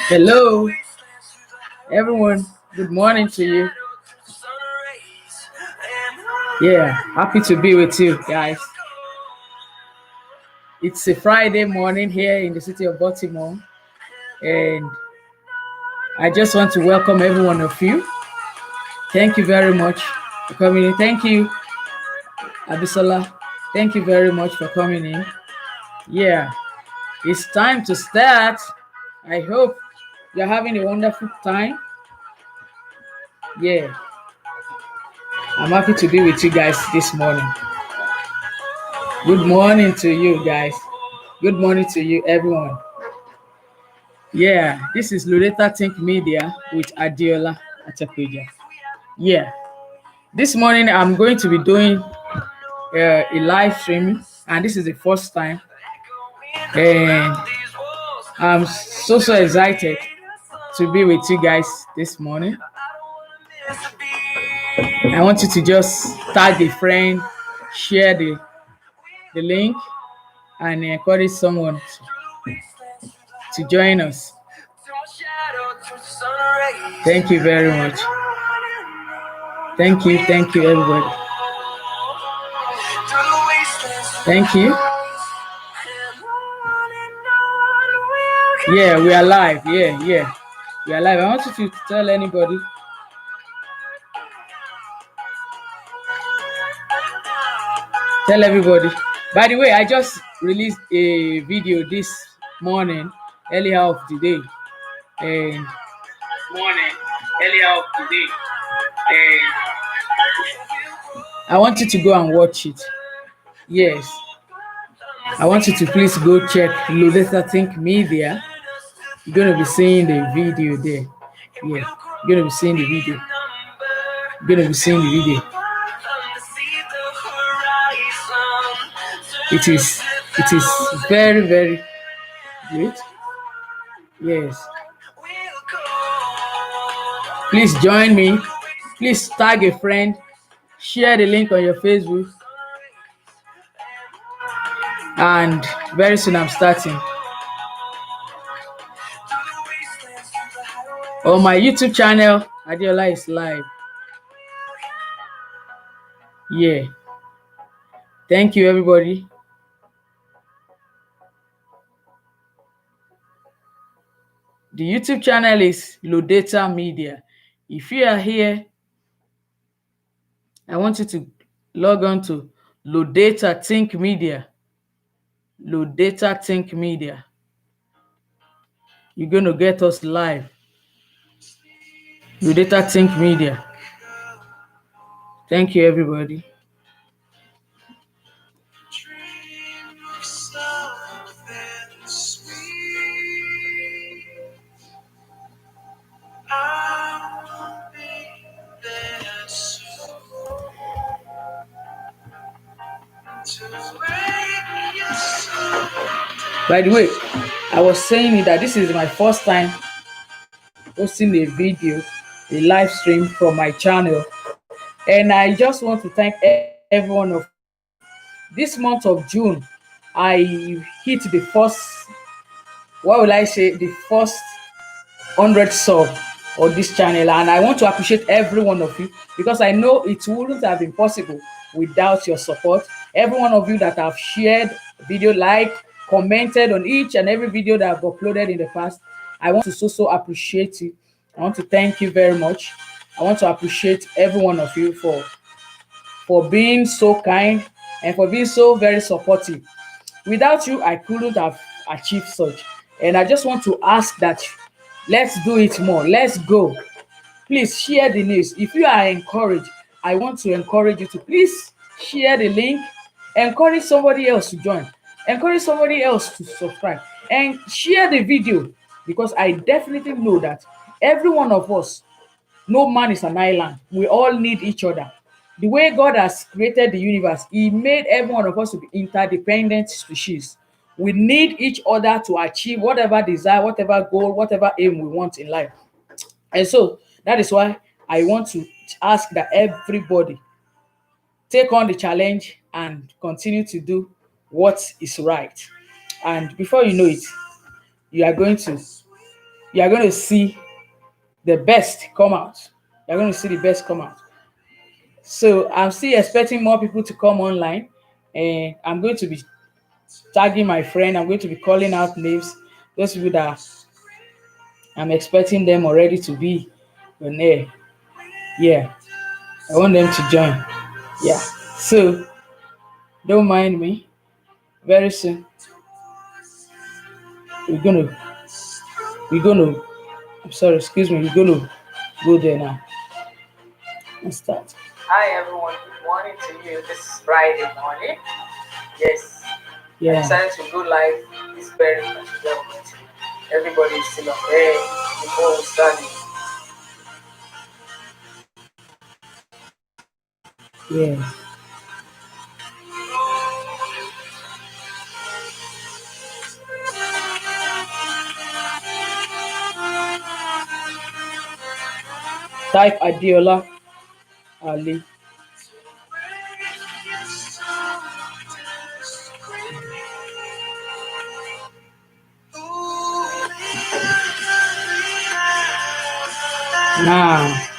Hello, everyone. Good morning to you. Yeah, happy to be with you guys. It's a Friday morning here in the city of Baltimore, and I just want to welcome every one of you. Thank you very much for coming in. Thank you, Abisola. Thank you very much for coming in. Yeah, it's time to start. I hope you're having a wonderful time. Yeah, I'm happy to be with you guys this morning. Good morning to you guys. Good morning to you, everyone. Yeah, this is Loretta Think Media with Adiola Atapeja. Yeah, this morning I'm going to be doing a live stream, and this is the first time. And I'm so excited to be with you guys this morning. I want you to just tag a friend, share the link, and encourage someone to join us. Thank you very much. Thank you, everybody. Thank you. Yeah, we are live. Yeah, we are live. I want you to tell anybody. Tell everybody. By the way, I just released a video this morning, early hour of the day, and I want you to go and watch it. Yes, I want you to please go check Loretta Think Media. You're gonna be seeing the video there. Yeah, you're gonna be seeing the video. It is very, very great. Yes. Please join me. Please tag a friend. Share the link on your Facebook. And very soon I'm starting. On my YouTube channel, Adiola is live. Yeah. Thank you, everybody. The YouTube channel is Loretta Media. If you are here, I want you to log on to Loretta Think Media. Loretta Think Media. You're going to get us live. Loretta Think Media. Thank you, everybody. By the way, I was saying that this is my first time posting a video, a live stream from my channel, and I just want to thank everyone of this month of June. I hit the first, the first 100 sub on this channel, and I want to appreciate every one of you because I know it wouldn't have been possible without your support. Every one of you that have shared video, commented on each and every video that I've uploaded in the past, I want to so appreciate you. I want to thank you very much. I want to appreciate every one of you for being so kind and for being so very supportive. Without you, I couldn't have achieved such. And I just want to ask that let's do it more. Let's go. Please share the news. If you are encouraged, I want to encourage you to please share the link. Encourage somebody else to join. Encourage somebody else to subscribe. And share the video because I definitely know that every one of us, no man is an island. We all need each other. The way God has created the universe, He made every one of us to be interdependent species. We need each other to achieve whatever desire, whatever goal, whatever aim we want in life. And so that is why I want to ask that everybody take on the challenge and continue to do what is right. And before you know it, you are going to see the best come out. You're going to see the best come out. So I'm still expecting more people to come online, and I'm going to be tagging my friend. I'm going to be calling out names. Those people that I'm expecting them already to be on air. Yeah, I want them to join. Yeah, so don't mind me. Very soon we're gonna we're gonna. I'm sorry, excuse me. We're gonna go there now and start. Hi everyone. Good morning to you. This is Friday morning. Yes. Yeah. I decided to go live this very particular moment. Everybody is still on air before we start. Yeah. Type Adiola Ali. Now.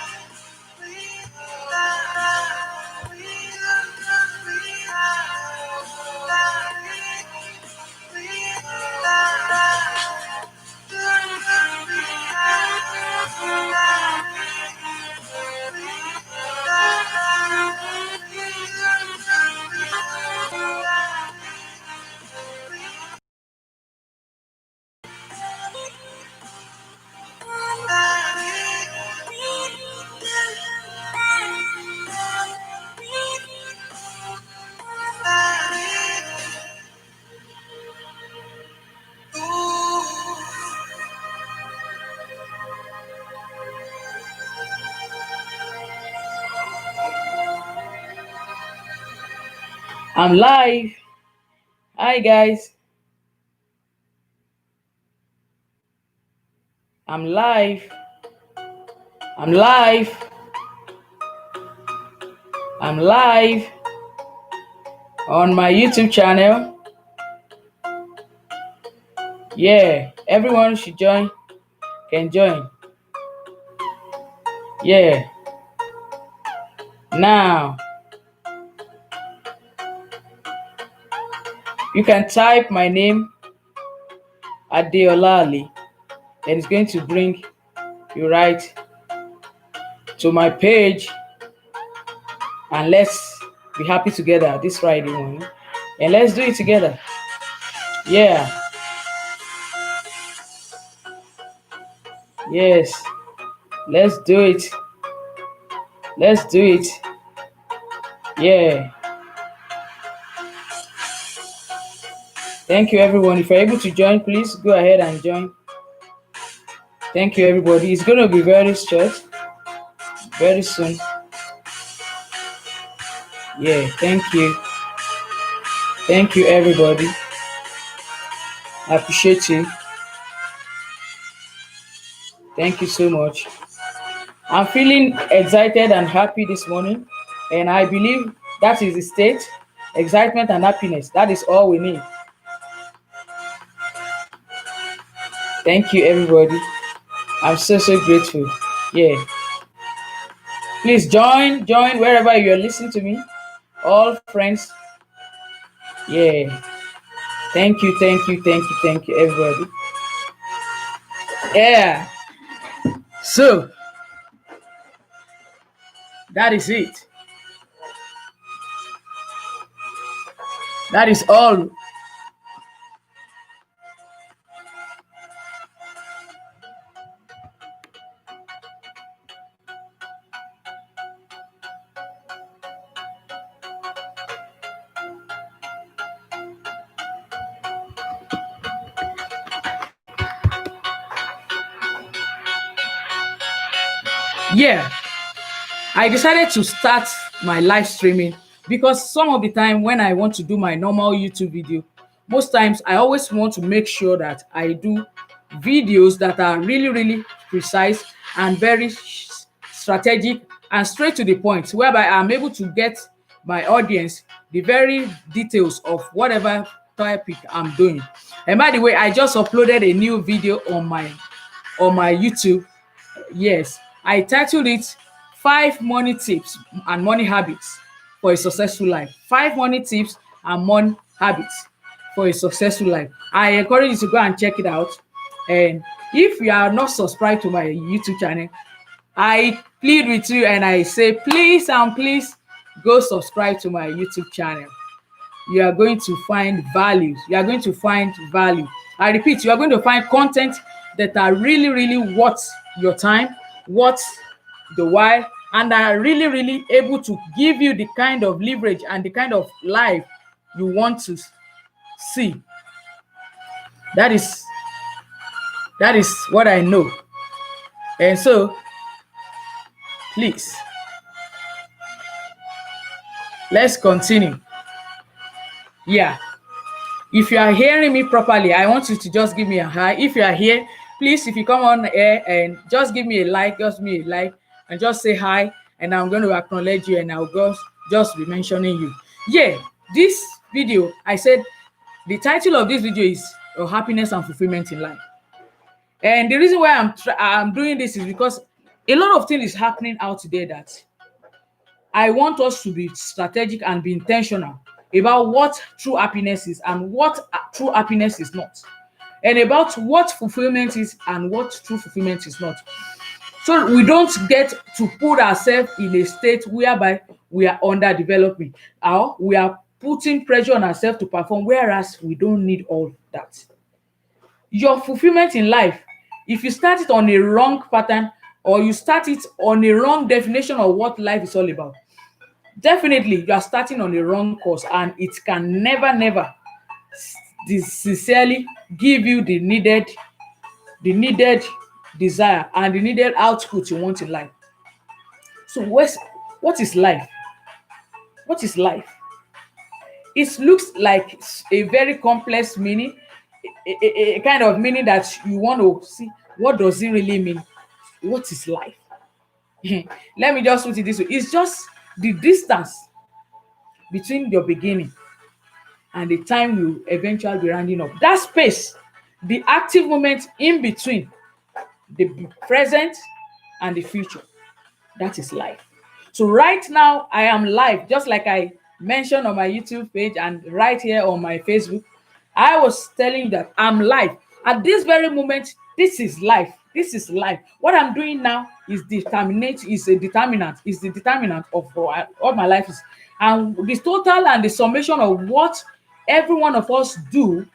I'm live. Hi guys. I'm live. I'm live. I'm live on my YouTube channel. Yeah, everyone should join. Can join. Yeah. Now, you can type my name, Adeola Ali, and it's going to bring you right to my page. And let's be happy together this Friday morning. And let's do it together. Yeah. Yes. Let's do it. Let's do it. Yeah. Thank you, everyone. If you're able to join, please go ahead and join. Thank you, everybody. It's going to be very short, very soon. Yeah, thank you. Thank you, everybody. I appreciate you. Thank you so much. I'm feeling excited and happy this morning, and I believe that is the state. Excitement and happiness. That is all we need. Thank you, everybody. I'm so grateful. Yeah. Please join wherever you're listening to me. All friends. Yeah. Thank you, everybody. Yeah. So, that is it. That is all. Yeah. I decided to start my live streaming because some of the time when I want to do my normal YouTube video, most times I always want to make sure that I do videos that are really precise and very strategic and straight to the point, whereby I'm able to get my audience the very details of whatever topic I'm doing. And by the way, I just uploaded a new video on my YouTube. Yes, I titled it Five Money Tips and Money Habits for a Successful Life. Five money tips and money habits for a successful life. I encourage you to go and check it out. And if you are not subscribed to my YouTube channel, I plead with you and I say, please and please go subscribe to my YouTube channel. You are going to find value. You are going to find value. I repeat, you are going to find content that are really, really worth your time, worth the while, and are really, really able to give you the kind of leverage and the kind of life you want to see. That is what I know. And so, please, let's continue. Yeah. If you are hearing me properly, I want you to just give me a hi. If you are here, please, if you come on air and just give me a like, and just say hi, and I'm going to acknowledge you, and I'll just be mentioning you. Yeah, this video, I said, the title of this video is Happiness and Fulfillment in Life. And the reason why I'm doing this is because a lot of things is happening out there that I want us to be strategic and be intentional about what true happiness is and what true happiness is not, and about what fulfillment is and what true fulfillment is not. So we don't get to put ourselves in a state whereby we are underdeveloping or we are putting pressure on ourselves to perform, whereas we don't need all that. Your fulfillment in life, if you start it on a wrong pattern or you start it on a wrong definition of what life is all about, definitely you are starting on the wrong course, and it can never sincerely give you the needed desire and the needed output you want in life. So what is life? What is life? It looks like a very complex meaning, a kind of meaning that you want to see. What does it really mean? What is life? Let me just put it this way. It's just the distance between your beginning and the time you eventually be rounding up. That space, the active moment in between the present and the future. That is life. So right now, I am live, just like I mentioned on my YouTube page and right here on my Facebook. I was telling you that I'm live. At this very moment, this is life. This is life. What I'm doing now is the determinant of what my life is. And the total and the summation of what every one of us do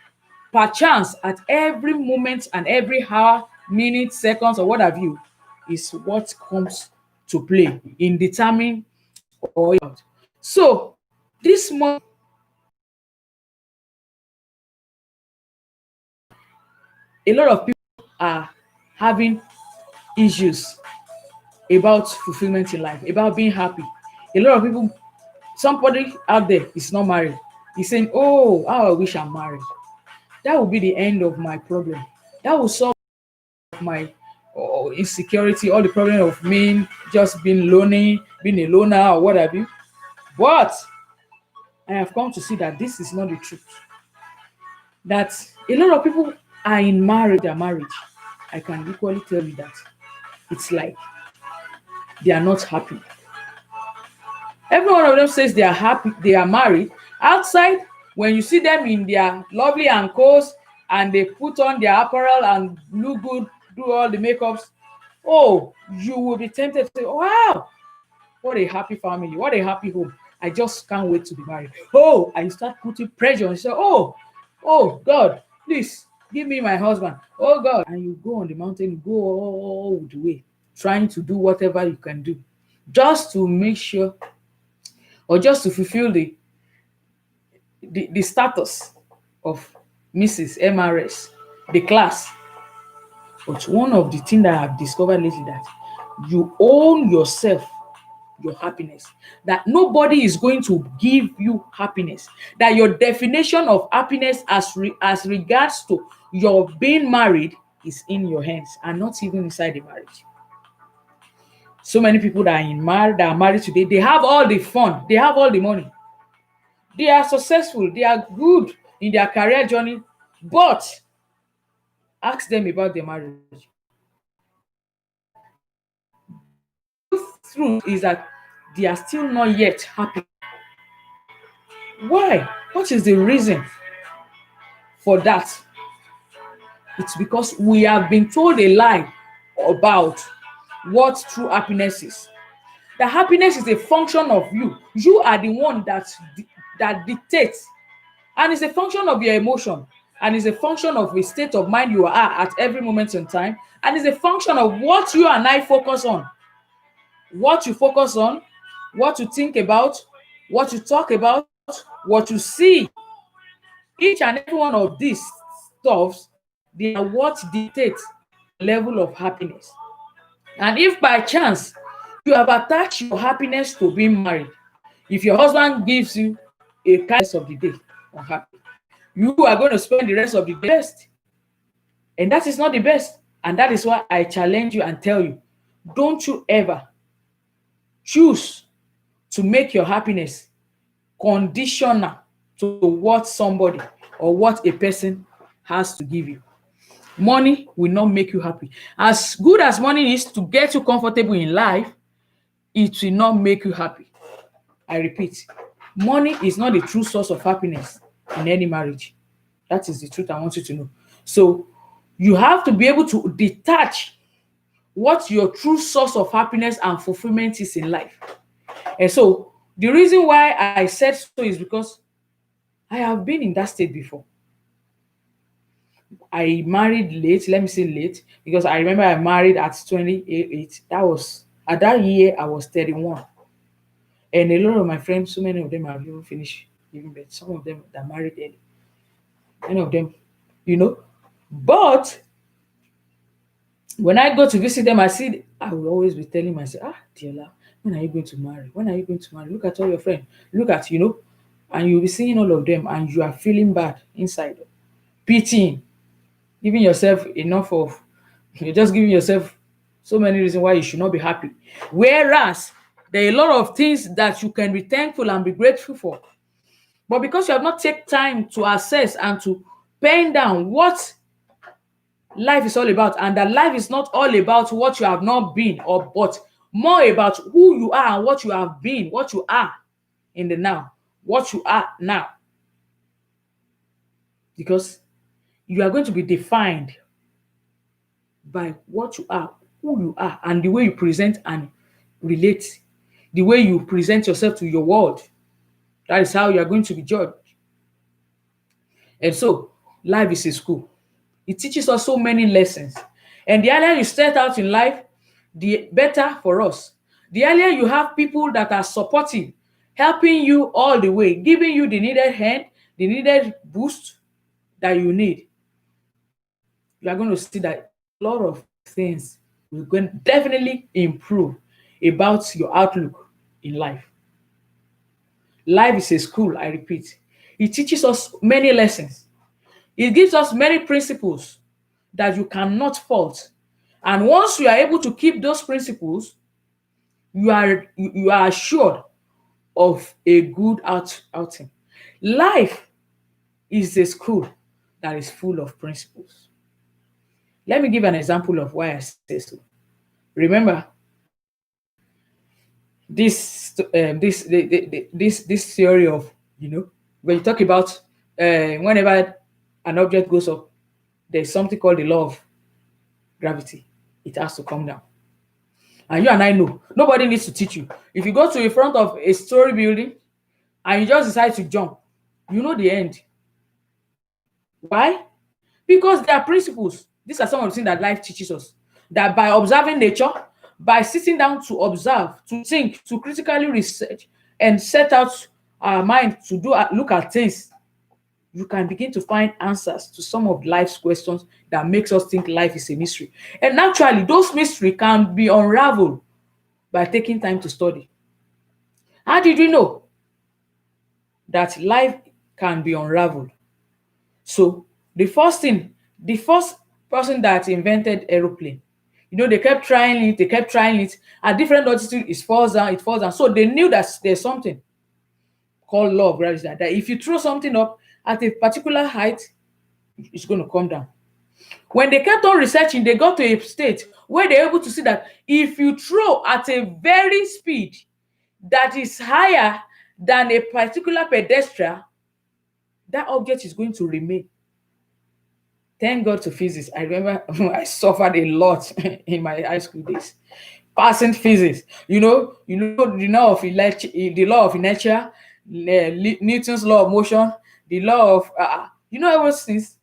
per chance at every moment and every hour, minute, seconds, or what have you, is what comes to play in determining or not. So this month, a lot of people are having issues about fulfillment in life, about being happy. A lot of people, somebody out there is not married. He's saying, oh, how I wish I'm married. That will be the end of my problem. That will solve my insecurity, all the problem of me just being lonely, being a loner, or what have you. But I have come to see that this is not the truth. That a lot of people are in marriage. I can equally tell you that it's like they are not happy. Every one of them says they are happy, they are married. Outside, when you see them in their lovely ankles and they put on their apparel and look good, do all the makeups, oh, you will be tempted to say, wow, what a happy family, what a happy home. I just can't wait to be married. Oh, and you start putting pressure and say, oh, God, please give me my husband. Oh, God. And you go on the mountain, go all the way, trying to do whatever you can do just to make sure or just to fulfill the status of Mrs. MRS, the class. But one of the things that I've discovered lately that you own yourself, your happiness, that nobody is going to give you happiness, that your definition of happiness as regards to your being married is in your hands and not even inside the marriage. So many people that are married today, they have all the fun, they have all the money, they are successful, they are good in their career journey, but ask them about their marriage. Truth is that they are still not yet happy. Why? What is the reason for that? It's because we have been told a lie about what true happiness is. The happiness is a function of you. You are the one that dictates, and it's a function of your emotion, and it's a function of the state of mind you are at every moment in time, and it's a function of what you and I focus on, what you focus on, what you think about, what you talk about, what you see. Each and every one of these stuffs, they are what dictates the level of happiness. And if by chance you have attached your happiness to being married, if your husband gives you a kind of the day unhappy, you are going to spend the rest of the day best. And that is not the best. And that is why I challenge you and tell you, don't you ever choose to make your happiness conditional to what somebody or what a person has to give you. Money will not make you happy. As good as money is to get you comfortable in life, it will not make you happy. I repeat, money is not the true source of happiness in any marriage. That is the truth I want you to know. So you have to be able to detach what your true source of happiness and fulfillment is in life. And so the reason why I said so is because I have been in that state before. I married late, let me say late, because I remember I married at 28. That was at that year I was 31. And a lot of my friends, so many of them have even finished giving birth. Some of them that married early. Many of them, you know. But when I go to visit them, I will always be telling myself, Diola, when are you going to marry? When are you going to marry? Look at all your friends. Look at, and you'll be seeing all of them and you are feeling bad inside, pitying, giving yourself enough of, you're just giving yourself so many reasons why you should not be happy. Whereas there are a lot of things that you can be thankful and be grateful for. But because you have not taken time to assess and to pen down what life is all about, and that life is not all about what you have not been, but more about who you are and what you have been, what you are in the now, what you are now. Because you are going to be defined by what you are, who you are, and the way you present and relate, the way you present yourself to your world. That is how you are going to be judged. And so, life is a school. It teaches us so many lessons. And the earlier you start out in life, the better for us. The earlier you have people that are supporting, helping you all the way, giving you the needed hand, the needed boost that you need, you are going to see that a lot of things will definitely improve about your outlook in life. Life is a school, I repeat. It teaches us many lessons. It gives us many principles that you cannot fault. And once you are able to keep those principles, you are assured of a good outing. Life is a school that is full of principles. Let me give an example of why I say so. Remember, this theory of, when you talk about whenever an object goes up, there's something called the law of gravity. It has to come down. And you and I know, nobody needs to teach you. If you go to the front of a story building and you just decide to jump, you know the end. Why? Because there are principles. These are some of the things that life teaches us. That by observing nature, by sitting down to observe, to think, to critically research, and set out our mind to look at things, you can begin to find answers to some of life's questions that makes us think life is a mystery. And naturally, those mysteries can be unraveled by taking time to study. How did you know that life can be unraveled? So the first person that invented aeroplane, You know, they kept trying it, they kept trying it. At different altitude, it falls down, it falls down. So they knew that there's something called law of gravity, that if you throw something up at a particular height, it's going to come down. When they kept on researching, they got to a state where they're able to see that if you throw at a very speed that is higher than a particular pedestrian, that object is going to remain. Thank God to physics. I remember I suffered a lot in my high school days. Passing physics, the law of inertia, Newton's law of motion, the law of all those things.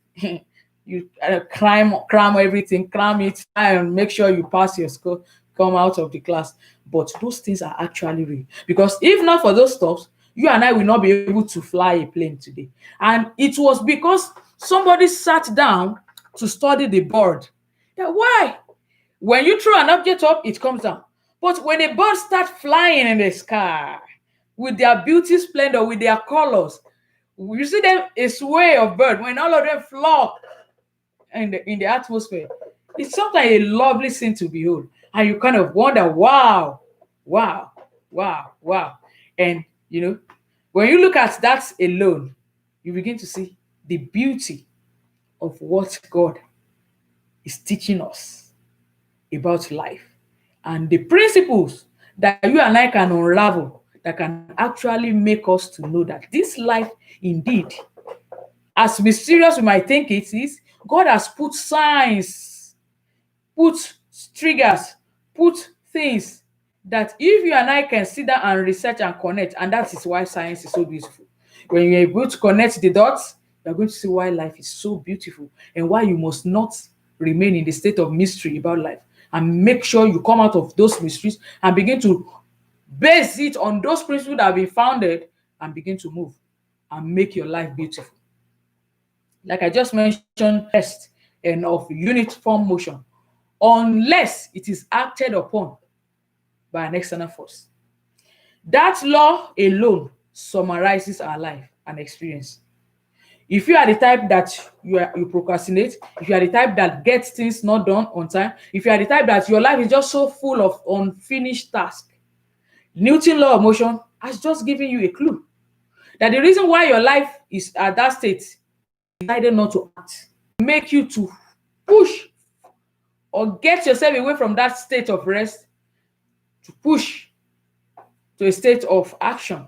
You cram everything, cram it, and make sure you pass your score, come out of the class. But those things are actually real, because if not for those stuff, you and I will not be able to fly a plane today. And it was because somebody sat down to study the bird. That why? When you throw an object up, it comes down. But when a bird starts flying in the sky with their beauty, splendor, with their colors, you see them a sway of bird. When all of them flock in the atmosphere, it's sometimes a lovely thing to behold. And you kind of wonder, wow, wow, wow, wow. And, when you look at that alone, you begin to see the beauty of what God is teaching us about life, and the principles that you and I can unravel that can actually make us to know that this life, indeed, as mysterious we might think it is, God has put signs, put triggers, put things that if you and I can sit down and research and connect, and that is why science is so beautiful. When you're able to connect the dots, you're going to see why life is so beautiful and why you must not remain in the state of mystery about life, and make sure you come out of those mysteries and begin to base it on those principles that have been founded, and begin to move and make your life beautiful. Like I just mentioned, rest and of uniform motion, unless it is acted upon by an external force. That law alone summarizes our life and experience. If you are the type that you procrastinate, if you are the type that gets things not done on time, if you are the type that your life is just so full of unfinished tasks, Newton's law of motion has just given you a clue that the reason why your life is at that state, decided not to act, make you to push or get yourself away from that state of rest to push to a state of action.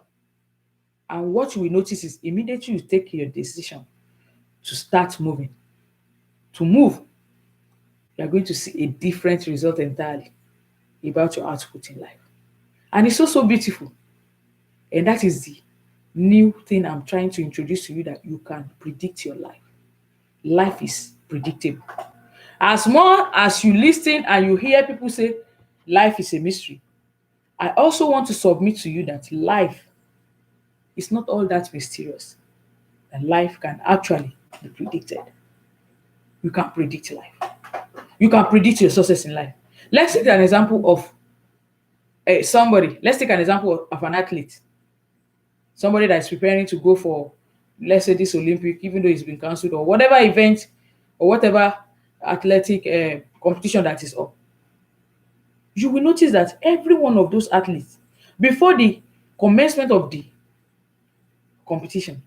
And what you will notice is immediately you take your decision to start moving, to move, you are going to see a different result entirely about your output in life. And it's so beautiful. And that is the new thing I'm trying to introduce to you, that you can predict your life. Life is predictable. As more as you listen and you hear people say life is a mystery, I also want to submit to you that life is not all that mysterious. And life can actually be predicted. You can predict life. You can predict your success in life. Let's take an example of somebody. Let's take an example of an athlete. Somebody that is preparing to go for, let's say, this Olympic, even though it's been cancelled, or whatever event or whatever athletic competition that is up. You will notice that every one of those athletes, before the commencement of the competition,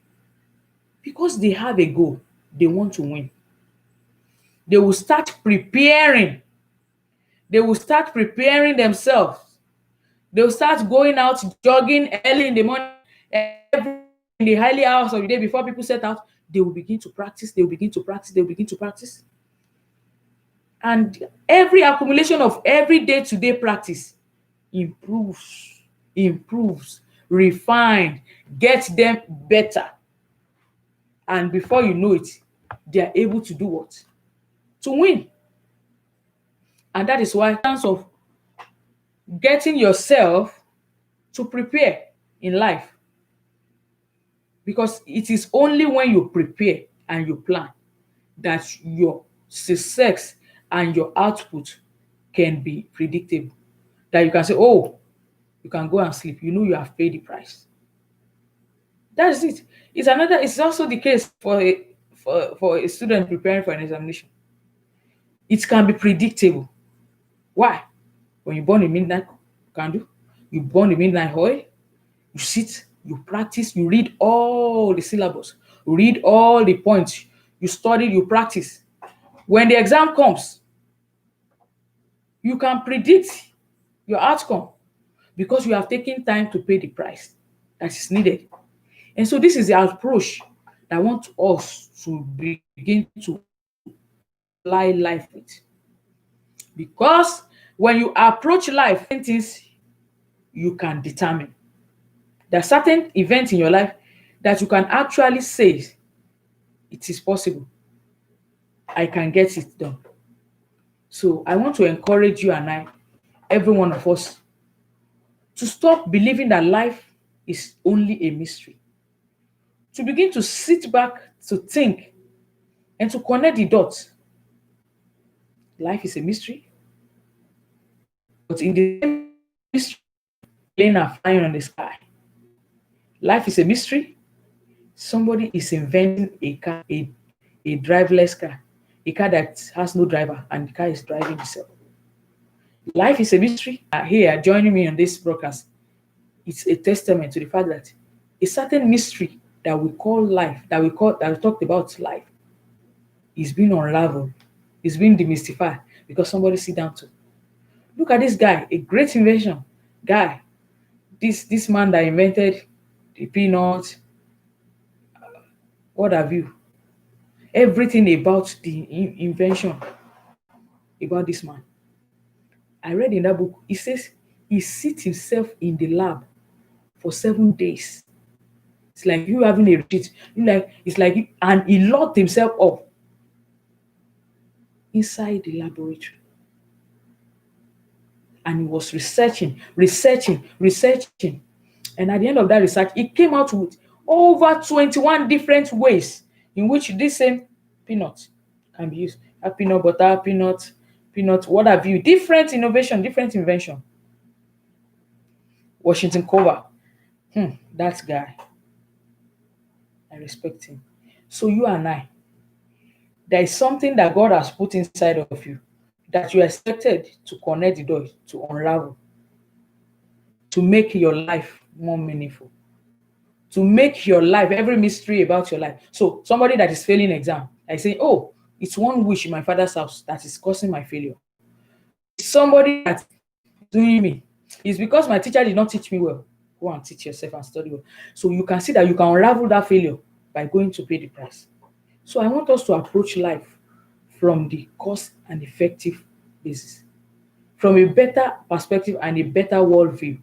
because they have a goal, they want to win, they will start preparing. They will start preparing themselves. They will start going out jogging early in the morning, in the early hours of the day before people set out. They will begin to practice. They will begin to practice. They will begin to practice. And every accumulation of every day-to-day practice improves, refine, gets them better. And before you know it, they are able to do what? To win. And that is why, in terms of getting yourself to prepare in life, because it is only when you prepare and you plan that your success and your output can be predictable. That you can say, oh, you can go and sleep. You know you have paid the price. That's it. It's also the case for a student preparing for an examination. It can be predictable. Why? When you burn a midnight candle, you burn a midnight oil, you sit, you practice, you read all the syllabus, you read all the points, you study, you practice. When the exam comes, you can predict your outcome because you have taken time to pay the price that is needed. And so this is the approach that I want us to begin to apply life with. Because when you approach life, things you can determine. There are certain events in your life that you can actually say it is possible. I can get it done. So I want to encourage you and I, every one of us, to stop believing that life is only a mystery. To begin to sit back, to think, and to connect the dots. Life is a mystery, but in the same mystery, planes are flying on the sky. Life is a mystery. Somebody is inventing a car, a driverless car, a car that has no driver, and the car is driving itself. Life is a mystery. Here, joining me on this broadcast, it's a testament to the fact that a certain mystery that we call life, that we talked about life, is being unraveled, is being demystified because somebody sit down to look at this guy, a great invention guy. This man that invented the peanut, what have you? Everything about the invention about this man. I read in that book. He says he sits himself in the lab for 7 days. It's like you having a retreat. And he locked himself up inside the laboratory. And he was researching. And at the end of that research, he came out with over 21 different ways in which this same peanut can be used. A peanut butter, peanut, what have you? Different innovation, different invention. Washington Cover. That guy. I respect him. So you and I, there is something that God has put inside of you that you are expected to connect the dots, to unravel, to make your life more meaningful, to make your life, every mystery about your life. So somebody that is failing exam, I say, oh, it's one wish in my father's house that is causing my failure. Somebody that's doing me. It's because my teacher did not teach me well. Go and teach yourself and study well. So you can see that you can unravel that failure by going to pay the price. So I want us to approach life from the cause and effective basis, from a better perspective and a better worldview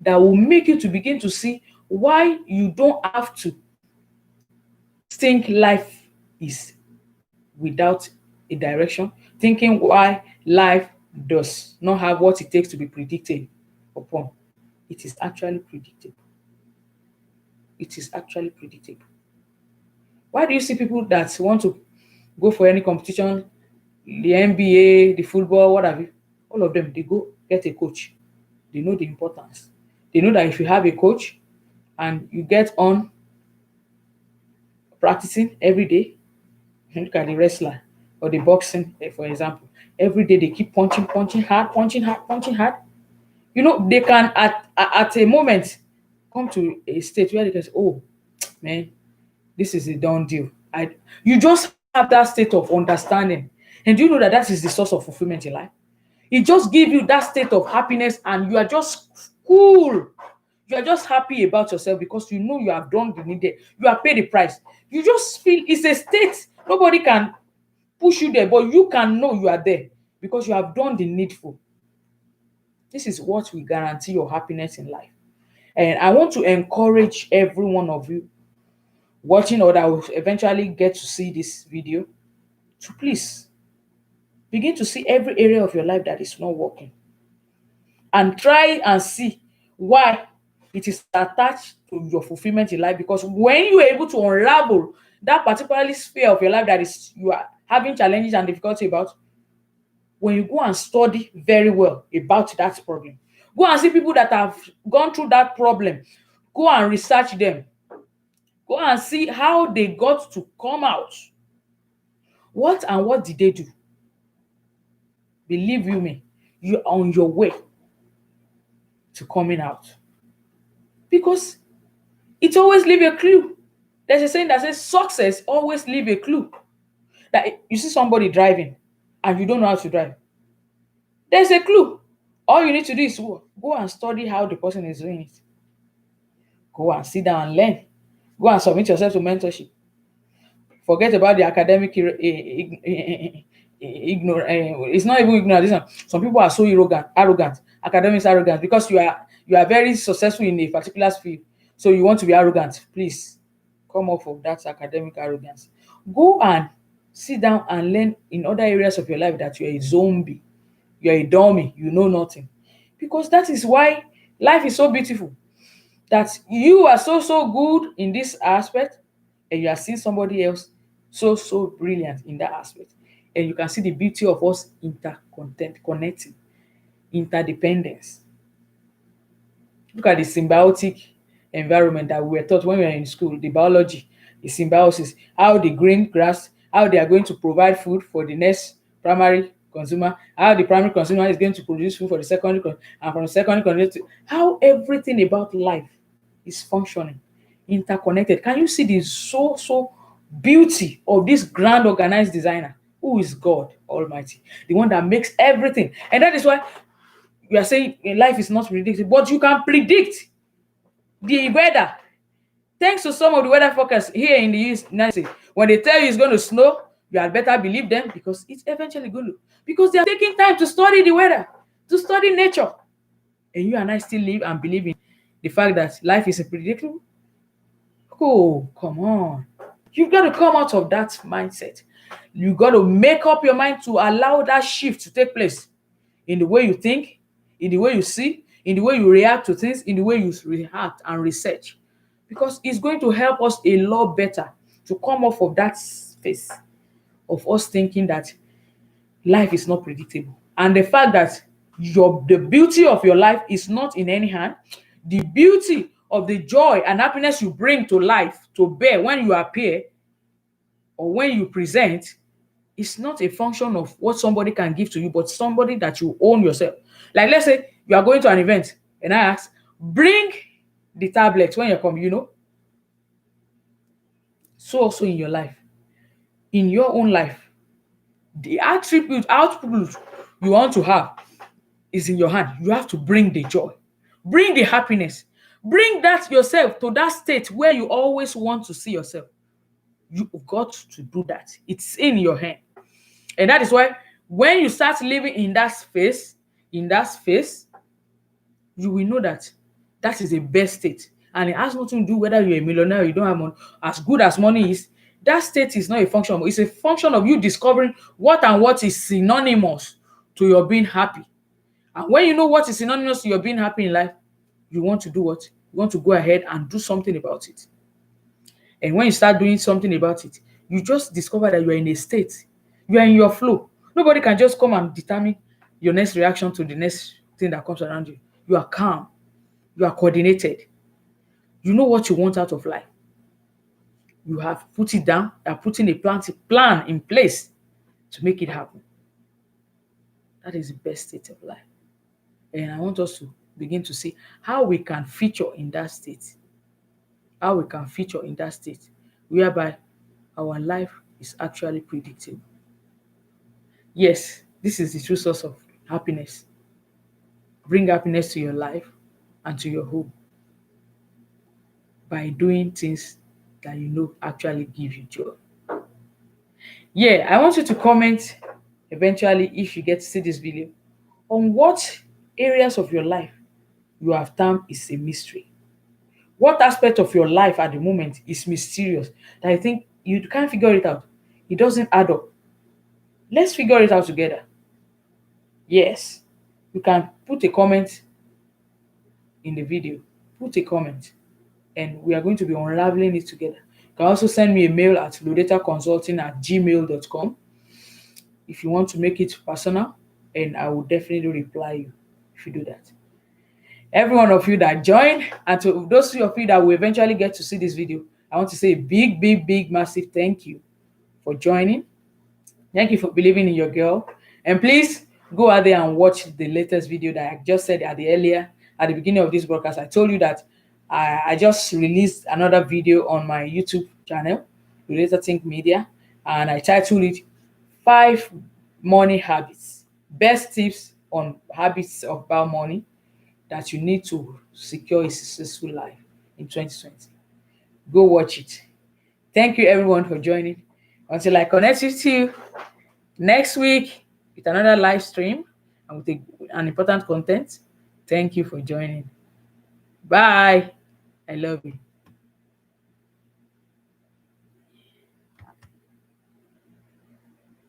that will make you to begin to see why you don't have to think life is without a direction, thinking why life does not have what it takes to be predicted upon. It is actually predictable. It is actually predictable. Why do you see people that want to go for any competition, the NBA, the football, what have you? All of them, they go get a coach. They know the importance. They know that if you have a coach and you get on practicing every day, look at the wrestler or the boxing, for example, every day they keep punching hard. They can at a moment come to a state where they can say, oh man, this is a done deal. You just have that state of understanding. And do you know that that is the source of fulfillment in life? It just gives you that state of happiness and you are just cool. You are just happy about yourself because you know you have done the needed. You have paid the price. You just feel it's a state. Nobody can push you there, but you can know you are there because you have done the needful. This is what will guarantee your happiness in life. And I want to encourage every one of you watching or that will eventually get to see this video to please begin to see every area of your life that is not working and try and see why it is attached to your fulfillment in life. Because when you are able to unravel that particular sphere of your life that is you are having challenges and difficulty about, when you go and study very well about that problem, go and see people that have gone through that problem, go and research them, go and see how they got to come out. What did they do? Believe you me, you're on your way to coming out. Because it always leave a clue. There's a saying that says success always leave a clue. That you see somebody driving and you don't know how to drive. There's a clue. All you need to do is go and study how the person is doing it. Go and sit down and learn. Go and submit yourself to mentorship. Forget about the academic ignorance. It's not even ignorant. This one. Some people are so arrogant. Academics arrogant because you are very successful in a particular field. So you want to be arrogant. Please come off of that academic arrogance. Go and sit down and learn in other areas of your life that you're a zombie. You're a dummy. You know nothing. Because that is why life is so beautiful. That you are so good in this aspect and you are seeing somebody else so brilliant in that aspect, and you can see the beauty of us connecting, interdependence. Look at the symbiotic environment that we were taught when we were in school, the biology, the symbiosis, how the green grass, how they are going to provide food for the next primary consumer, how the primary consumer is going to produce food for the secondary, and from the secondary consumer, how everything about life is functioning, interconnected. Can you see the so beauty of this grand organized designer who is God Almighty, the one that makes everything? And that is why we are saying life is not predictable, but you can predict the weather. Thanks to some of the weather forecasts here in the United States, when they tell you it's going to snow, you had better believe them because it's eventually going to. Because they are taking time to study the weather, to study nature. And you and I still live and believe in the fact that life is unpredictable. Oh, come on. You've got to come out of that mindset. You've got to make up your mind to allow that shift to take place in the way you think, in the way you see, in the way you react to things, in the way you react and research. Because it's going to help us a lot better to come off of that space of us thinking that life is not predictable. And the fact that the beauty of your life is not in any hand, the beauty of the joy and happiness you bring to life to bear when you appear or when you present is not a function of what somebody can give to you, but somebody that you own yourself. Like, let's say you are going to an event and I ask, bring the tablets when you come, So also in your life, in your own life, the output you want to have is in your hand. You have to bring the joy, bring the happiness, bring that yourself to that state where you always want to see yourself. You've got to do that. It's in your hand. And that is why when you start living in that space, you will know that that is the best state. And it has nothing to do whether you're a millionaire or you don't have money. As good as money is, that state is not a function. It's a function of you discovering what and what is synonymous to your being happy. And when you know what is synonymous to your being happy in life, you want to do what? You want to go ahead and do something about it. And when you start doing something about it, you just discover that you are in a state. You are in your flow. Nobody can just come and determine your next reaction to the next thing that comes around you. You are calm. You are coordinated. You know what you want out of life. You have put it down. You are putting a plan in place to make it happen. That is the best state of life. And I want us to begin to see how we can feature in that state. How we can feature in that state whereby our life is actually predictable. Yes, this is the true source of happiness. Bring happiness to your life and to your home by doing things that you know actually give you joy. Yeah, I want you to comment eventually if you get to see this video on what areas of your life you have termed is a mystery. What aspect of your life at the moment is mysterious that I think you can't figure it out? It doesn't add up. Let's figure it out together. Yes, you can put a comment in the video. Put a comment and we are going to be unraveling it together. You can also send me a mail at lodataconsulting@gmail.com if you want to make it personal, and I will definitely reply you if you do that. Every one of you that joined, and to those of you that will eventually get to see this video, I want to say a big, massive thank you for joining. Thank you for believing in your girl. And please Go out there and watch the latest video that I just said at the beginning of this broadcast. I told you that I just released another video on my YouTube channel, Related Think Media, and I titled it 5 Money Habits, Best Tips on Habits about Money that you need to secure a successful life in 2020. Go watch it. Thank you everyone for joining. Until I connect with you next week with another live stream and with an important content. Thank you for joining. Bye. I love you.